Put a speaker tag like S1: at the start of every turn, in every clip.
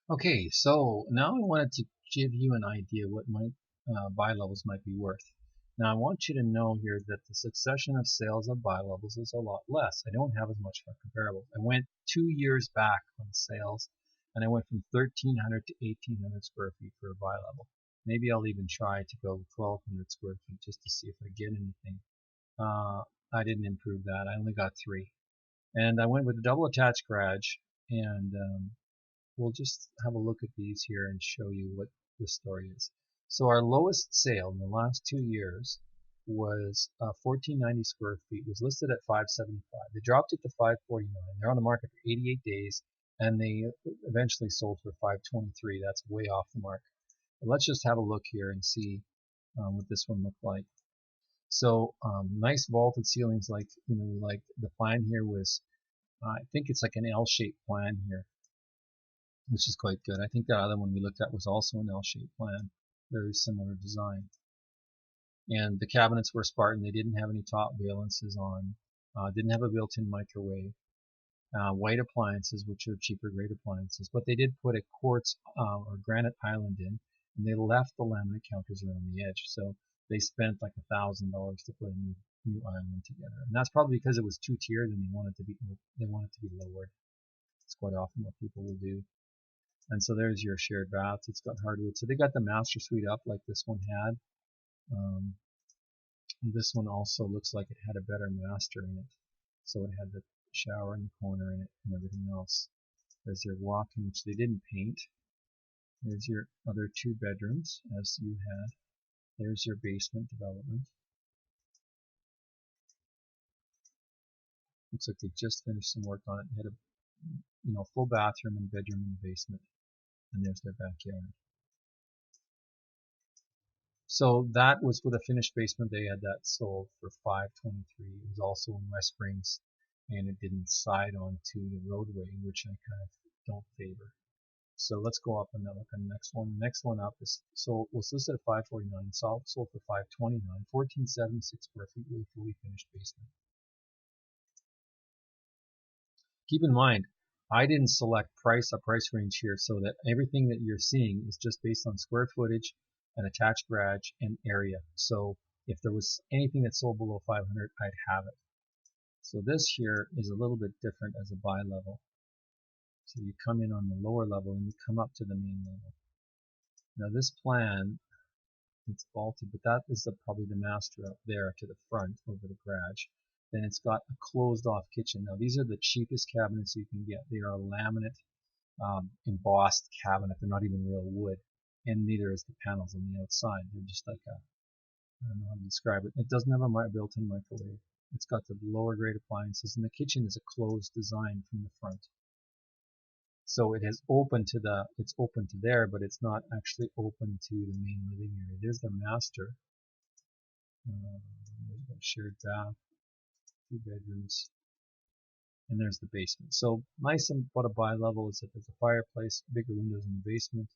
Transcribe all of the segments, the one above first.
S1: Okay, so now I wanted to give you an idea what my buy levels might be worth. Now I want you to know here that the succession of sales of buy levels is a lot less. I don't have as much for comparables. I went 2 years back on sales, and I went from 1,300 to 1,800 square feet for a buy level. Maybe I'll even try to go 1,200 square feet just to see if I get anything. I didn't improve that. I only got three, and I went with a double attached garage, and we'll just have a look at these here and show you what the story is. So our lowest sale in the last 2 years was 1490 square feet. It was listed at 575. They dropped it to 549. They're on the market for 88 days, and they eventually sold for 523. That's way off the mark. But let's just have a look here and see what this one looked like. So nice vaulted ceilings, like like the plan here was. I think it's like an L-shaped plan here, which is quite good. I think that other one we looked at was also an L-shaped plan, very similar design. And the cabinets were Spartan. They didn't have any top valances on, didn't have a built-in microwave, white appliances, which are cheaper grade appliances, but they did put a quartz or granite island in, and they left the laminate counters around the edge. So they spent like $1,000 to put a new island together, and that's probably because it was two-tiered and they wanted to be lowered. It's quite often what people will do. And so there's your shared bath. It's got hardwood. So they got the master suite up like this one had. Um, this one also looks like it had a better master in it. So it had the shower in the corner in it and everything else. There's your walk-in, which they didn't paint. There's your other two bedrooms, as you had. There's your basement development. Looks like they just finished some work on it. They had a full bathroom and bedroom in the basement. And there's their backyard. So that was with a finished basement. They had that sold for 523. It was also in West Springs, and it didn't side onto the roadway, which I kind of don't favor. So let's go up and look at the next one. The next one up is sold was listed at 549, sold for 529, 1476 square feet with a fully finished basement. Keep in mind, I didn't select a price range here, so that everything that you're seeing is just based on square footage, an attached garage, and area. So if there was anything that sold below 500, I'd have it. So this here is a little bit different as a buy level. So you come in on the lower level and you come up to the main level. Now this plan, it's vaulted, but that is probably the master up there to the front over the garage. Then it's got a closed off kitchen. Now these are the cheapest cabinets you can get. They are a laminate embossed cabinet. They're not even real wood, and neither is the panels on the outside. They're just like I don't know how to describe it. It doesn't have a built-in microwave. It's got the lower grade appliances, and the kitchen is a closed design from the front. So it's open to there, but it's not actually open to the main living area. There's the master. There's a shared bath, 2 bedrooms, and there's the basement. So nice about a buy level is that there's a fireplace, bigger windows in the basement.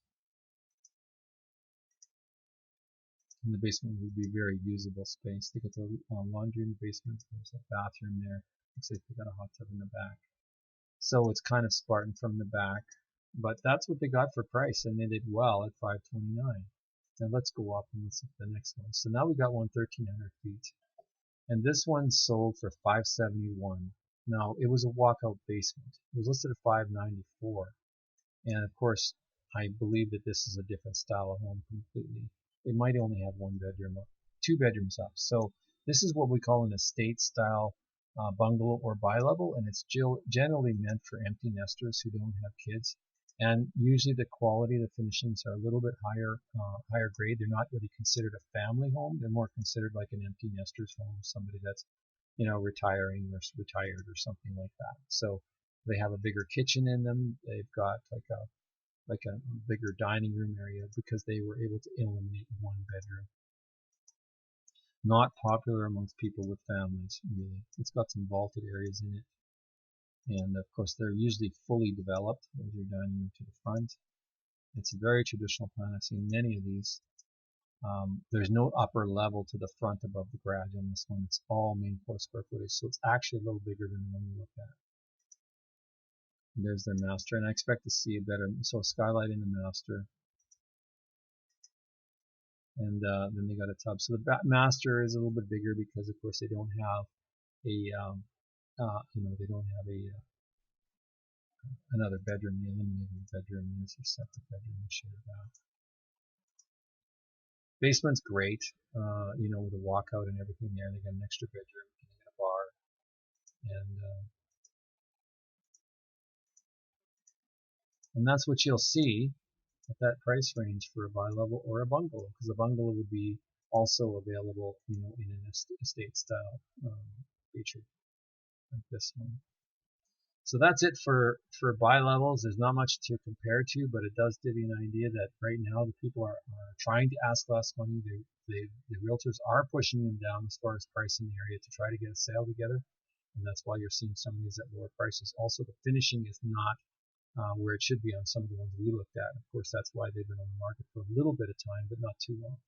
S1: And the basement would be very usable space. They got the laundry in the basement. There's a bathroom there. Looks like they got a hot tub in the back. So it's kind of Spartan from the back, but that's what they got for price, and they did well at 529. Now let's go up and let's look at the next one. So now we got one 1,300 feet, and this one sold for 571. Now it was a walkout basement. It was listed at 594, and of course I believe that this is a different style of home completely. It might only have one bedroom up, 2 bedrooms up. So this is what we call an estate style bungalow or bi-level, and it's generally meant for empty nesters who don't have kids. And usually the quality of the finishings are a little bit higher grade. They're not really considered a family home. They're more considered like an empty nester's home, somebody that's retiring or retired or something like that. So they have a bigger kitchen in them. They've got like a bigger dining room area because they were able to eliminate one bedroom. Not popular amongst people with families, really. It's got some vaulted areas in it. And of course, they're usually fully developed. There's your dining room to the front. It's a very traditional plan. I've seen many of these. There's no upper level to the front above the garage on this one. It's all main floor square footage, so it's actually a little bigger than the one we looked at. There's their master, and I expect to see a better, so skylight in the master, and then they got a tub. So the master is a little bit bigger because, of course, they don't have a, they don't have a another bedroom. They eliminated the bedroom. There's a separate bedroom and shared bath. Basement's great, with a walkout and everything there. They got an extra bedroom, and they got a bar, and that's what you'll see at that price range for a bi-level or a bungalow, because a bungalow would be also available, in an estate style feature like this one. So that's it for bi-levels. There's not much to compare to, but it does give you an idea that right now the people are trying to ask less money. The realtors are pushing them down as far as price in the area to try to get a sale together, and that's why you're seeing some of these at lower prices. Also, the finishing is not where it should be on some of the ones we looked at. Of course, that's why they've been on the market for a little bit of time, but not too long.